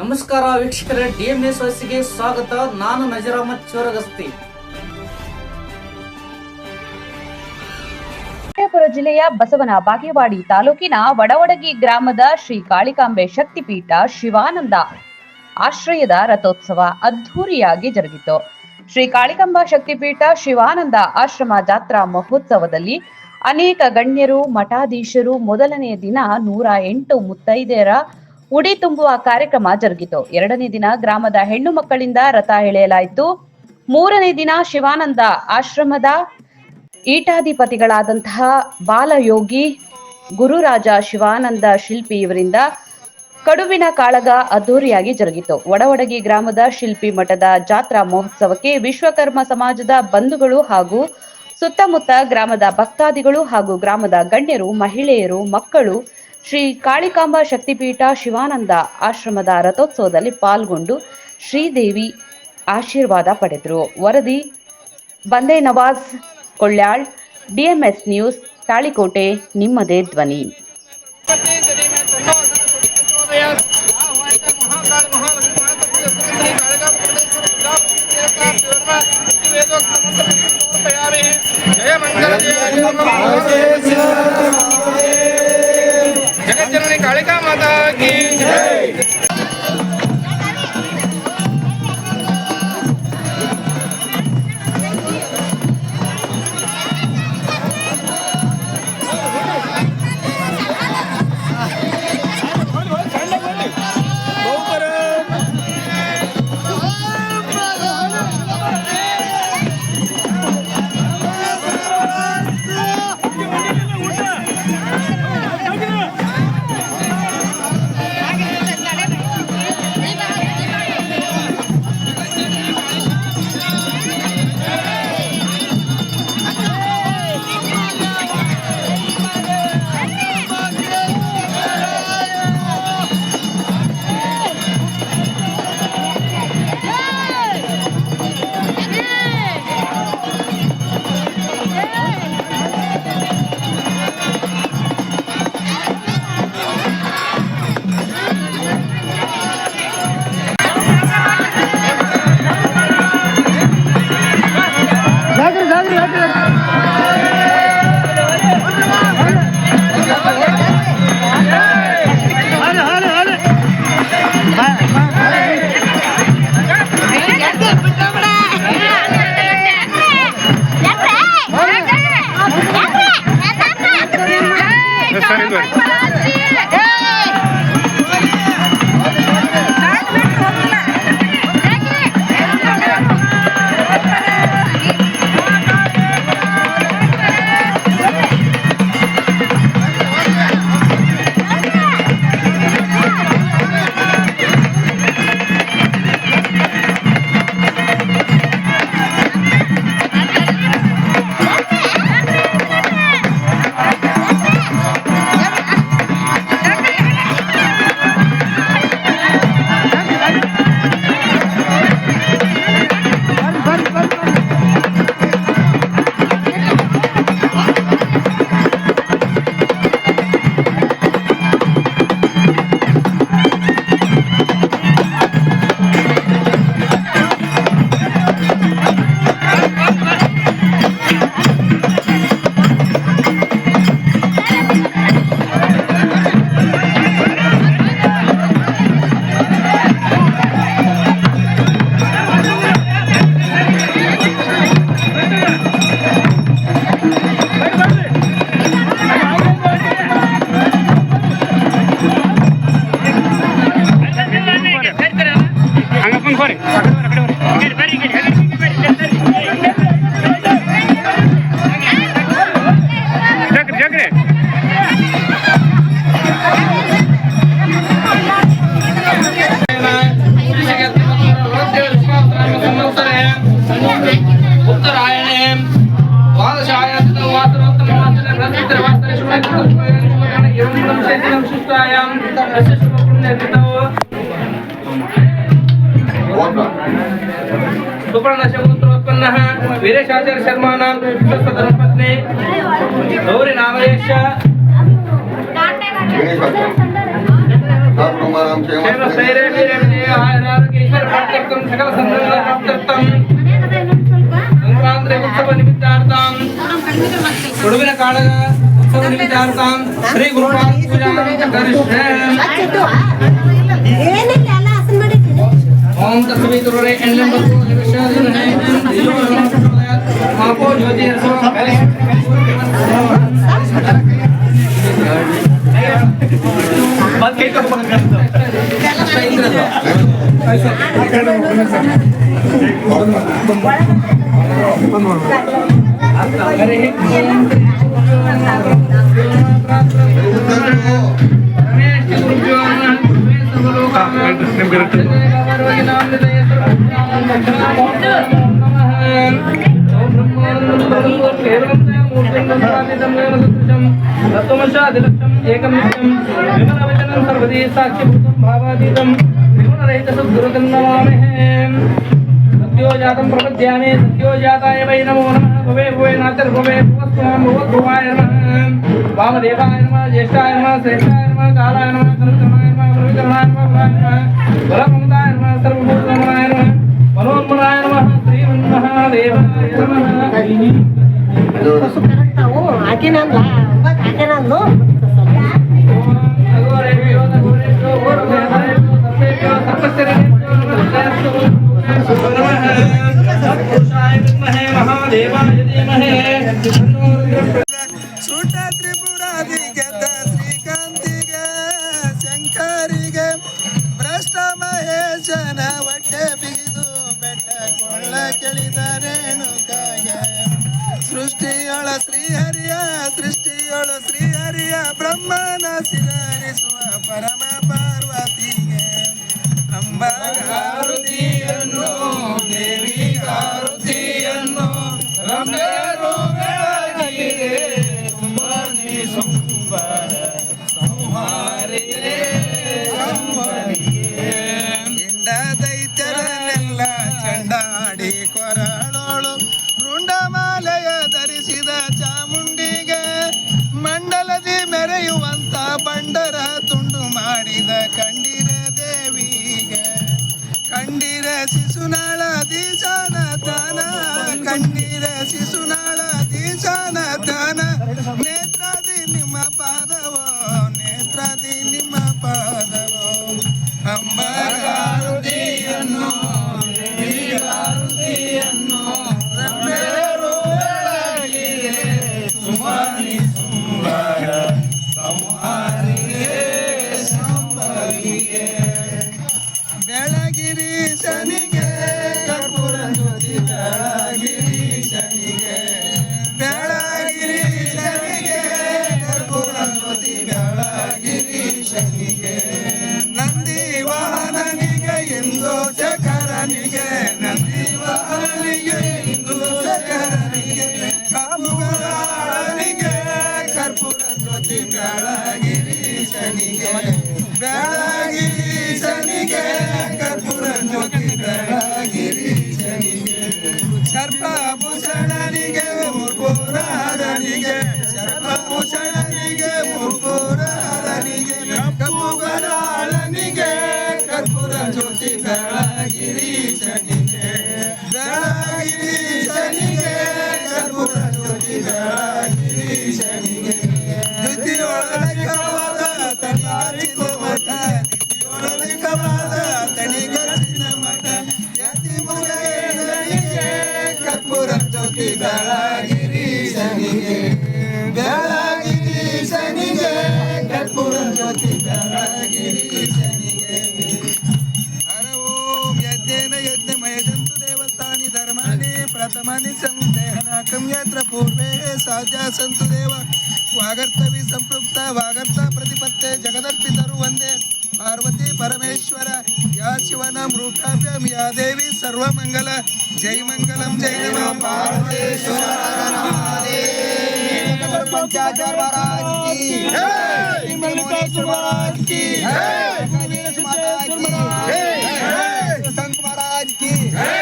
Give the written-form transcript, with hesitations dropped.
ನಮಸ್ಕಾರ ವೀಕ್ಷಕರೇ, ಡಿಎಂಎಸ್ ವಯಸ್ಸಿಗೆ ಸ್ವಾಗತ. ನಾನು ನಜೀರ್ ಅಹಮದ್ ಚೋರಗಸ್ತಿ. ವಿಜಯಪುರ ಜಿಲ್ಲೆಯ ಬಸವನ ಬಾಗೇವಾಡಿ ತಾಲೂಕಿನ ವಡವಡಗಿ ಗ್ರಾಮದ ಶ್ರೀ ಕಾಳಿಕಾಂಬೆ ಶಕ್ತಿಪೀಠ ಶಿವಾನಂದ ಆಶ್ರಯದ ರಥೋತ್ಸವ ಅದ್ಧೂರಿಯಾಗಿ ಜರುಗಿತು. ಶ್ರೀ ಕಾಳಿಕಾಂಬಾ ಶಕ್ತಿಪೀಠ ಶಿವಾನಂದ ಆಶ್ರಮ ಜಾತ್ರಾ ಮಹೋತ್ಸವದಲ್ಲಿ ಅನೇಕ ಗಣ್ಯರು, ಮಠಾಧೀಶರು ಮೊದಲನೆಯ ದಿನ 108 ಮುತ್ತೈದೆಯರ ಉಡಿ ತುಂಬುವ ಕಾರ್ಯಕ್ರಮ ಜರುಗಿತು. ಎರಡನೇ ದಿನ ಗ್ರಾಮದ ಹೆಣ್ಣು ಮಕ್ಕಳಿಂದ ರಥ ಎಳೆಯಲಾಯಿತು. ಮೂರನೇ ದಿನ ಶಿವಾನಂದ ಆಶ್ರಮದ ಈಟಾಧಿಪತಿಗಳಾದಂತಹ ಬಾಲಯೋಗಿ ಗುರುರಾಜ ಶಿವಾನಂದ ಶಿಲ್ಪಿ ಇವರಿಂದ ಕಡುವಿನ ಕಾಳಗ ಅದ್ದೂರಿಯಾಗಿ ಜರುಗಿತು. ವಡವಡಗಿ ಗ್ರಾಮದ ಶಿಲ್ಪಿ ಮಠದ ಜಾತ್ರಾ ಮಹೋತ್ಸವಕ್ಕೆ ವಿಶ್ವಕರ್ಮ ಸಮಾಜದ ಬಂಧುಗಳು ಹಾಗೂ ಸುತ್ತಮುತ್ತ ಗ್ರಾಮದ ಭಕ್ತಾದಿಗಳು ಹಾಗೂ ಗ್ರಾಮದ ಗಣ್ಯರು, ಮಹಿಳೆಯರು, ಮಕ್ಕಳು ಶ್ರೀ ಕಾಳಿಕಾಂಬಾ ಶಕ್ತಿಪೀಠ ಶಿವಾನಂದ ಆಶ್ರಮದ ರಥೋತ್ಸವದಲ್ಲಿ ಪಾಲ್ಗೊಂಡು ಶ್ರೀದೇವಿ ಆಶೀರ್ವಾದ ಪಡೆದರು. ವರದಿ ಬಂದೇ ನವಾಜ್ ಕೊಳ್ಳ್ಯಾಳ್, ಡಿಎಂಎಸ್ ನ್ಯೂಸ್, ತಾಳಿಕೋಟೆ, ನಿಮ್ಮದೇ ಧ್ವನಿ. जगत जननी कालिका माता की जय। सुपर्णशगुत्रोत्पन्नः वीरेशाचार्य शर्माणां धर्मपत्नी गौरी नामयश्च सर्वानां क्षेमस्थैर्य वीर्यविजय आयुरारोग्य ऐश्वर्यप्राप्त्यर्थं सकल संपत्प्राप्त्यर्थं संक्रांति उत्सव निमित्तार्थं ಕೊಡುವಿನ ಕಾಳಗ ಉತ್ಸವ ನಿಮಿತ್ತಾರ್ಥಂ ಶ್ರೀ ಗುರುಪಾದ ಪೂಜಾ ಕರಿಷ್ಯೆ ओम तस्वीरे एंडम बको निवेशन है यो मापो ज्योति रसो बात के तो बंद कर दो अरे सत्योजातं प्रपद्यामि सत्योजाताय वै नमो नमः भवे भवे नातिर्भवे भवस्वां भवद्भवाय नमः वामदेवाय नमः ज्येष्ठाय नमः श्रेष्ठाय नमः कालाय नमः करुणाय नमः प्रविकरणाय नमः बलममताय नमः सर्वभूतनाय नमः मनोन्मनाय नमः श्रीमन्महादेवाय ಸುಟ ತ್ರಿಪುರಾದಿಗೆ ಶ್ರೀಕಾಂತಿಗೆ ಶಂಕರಿಗೆ ಭ್ರಷ್ಟ ಮಹೇಶನ ಹೊಟ್ಟೆ ಬಿಗಿದು ಬೆಟ್ಟ ಕೊಳ್ಳ ಕೆಳಿದ ರೇಣುಕಾಗೆ ಸೃಷ್ಟಿಯೊಳ ಶ್ರೀಹರಿಯ ಬ್ರಹ್ಮನ ಸಿರರಿಸುವ ಪರಮ ಪಾರ್ವತಿಗೆ ಅಂಬಾರುತಿಯನ್ನು ದೇವಿಗಾರುತಿಯನ್ನು ರಮ್ಯರು ಬೆಳಗಿರೆ ಸುಮ್ಮನೆ ಸುಂಬರ ಸಂಹಾರಿಯೇ ಇಂಡ ದೈತ್ಯರನ್ನೆಲ್ಲ ಚಂಡಾಡಿ ಕೊರಳೋಳು ರುಂಡಮಾಲೆಯ ಧರಿಸಿದ ಚಾಮುಂಡಿಗೆ ಮಂಡಲದಿ ಮೆರೆಯುವಂತ ಬಂಡರ ತುಂಡು ಮಾಡಿದ ಕಂಡಿರ ದೇವಿಗೆ ಕಂಡಿರ ಶಿಶುನಾಳ ದೀಶಾನ ತಾನ ಕಂಡಿರ ಶಿಶುನಾಳ ದೀಶಾನ ತಾನ ನೇತ್ರಾದಿ ನಿಮ್ಮ ಪಾದವೋ ನೇತ್ರಾದಿ ನಿಮ್ಮ ಪಾದವೋ ಅಂಬಾರುತಿಯನ್ನು ದೇವಿಗಾರುತಿಯನ್ನು ರಮ್ಯರು ಬೆಳಗಿರೆ ಸುಮನಿ ಸುಂಬರ ಸಂಹಾರಿಯೇ ಸಂಭವಿಗೆ ಬೆಳಗಿರೀಶನಿಗೆ ಕರ್ಪೂರ ಜ್ಯೋತಿ ಬೆಳಗಿರೀಶನಿಗೆ ಬೆಳಗಿರೀಶನಿಗೆ ಕರ್ಪೂರ ಜ್ಯೋತಿ ಬೆಳಗಿರೀಶನಿಗೆ ನಂದಿ ವಾಹನನಿಗೆ ಇಂದು ಚಕರನಿಗೆ ನಂದಿ ವಾಹನನಿಗೆ ಇಂದು ಚಕರನಿಗೆ ಕಾಮುಗರಾಳನಿಗೆ ಕರ್ಪೂರ ಜ್ಯೋತಿ ಬೆಳಗಿರೀಶನಿಗೆ ಬೆಳಗಿರೀಶನಿಗೆ ಕರ್ಪೂರ ಜ್ಯೋತಿ ಬೆಳಗಿರೀಶನಿಗೆ ಸರ್ಪಭೂಷಣನಿಗೆ ಮುರ್ಪುರಾರನಿಗೆ ಸರ್ಪಭೂಷಣನಿಗೆ ಮುರ್ಪುರಾರನಿಗೆ ಕಪ್ಪುಗರಾಳನಿಗೆ ಕರ್ಪೂರ ಜ್ಯೋತಿ ಬೆಳಗಿರೀಶನಿಗೆ ಬೆಳಗಿರೀಶನಿಗೆ ಕರ್ಪೂರ ಜ್ಯೋತಿ ಬೆಳಗಿರೀಶನಿಗೆ ದ್ವಿತೀಯೊಳಗವಾದ ತನಿಗರಿತು ಮಠ ದ್ವಿತೀಯೊಳಗವಾದ ತನಿಗರಿನ ಮಠ ಯತಿ ಮುರೇಶನಿಗೆ ಕರ್ಪೂರ ಜ್ಯೋತಿ ಬೆಳಗಿರೀಶನಿಗೆ ಬೆಳಗಿರೀಶನಿಗೆ ಕರ್ಪೂರ ಜ್ಯೋತಿ ಬೆಳಗಿರೀಶನಿಗೆ ಹರ ಓಂ ಯಜ್ಞೇನ ಯಜ್ಞಮಯ ಜಂತು ದೇವಸ್ಥಾನಿ ಧರ್ಮಾಣಿ ಪ್ರಥಮಾನಿ ಸಂದೇಹನಾಕಂ ಯತ್ರ ಪೂರ್ವೇ ಸಾಧ್ಯ ಸಂತು ದೇವ ವಾಗರ್ತವಿ ಸಂಪೃಕ್ತ ವಾಗರ್ತ ಪ್ರತಿಪತ್ತೆ ಜಗದರ್ಪಿತರು ಒಂದೇ ಪಾರ್ವತಿ ಪರಮೇಶ್ವರ ಯಾ ಶಿವನ ಮೃತಾಭ್ಯಂ ಯಾ ದೇವಿ ಸರ್ವಮಂಗಲ ಜೈ ಮಂಗಲಂ ಜೈ ನಮಃ ಪಾರ್ವತೀಶ್ವರ पंचाचार महाराज की जय, मल्लिकार्जुन महाराज की जय, गणेश माता की जय, संत महाराज की जय।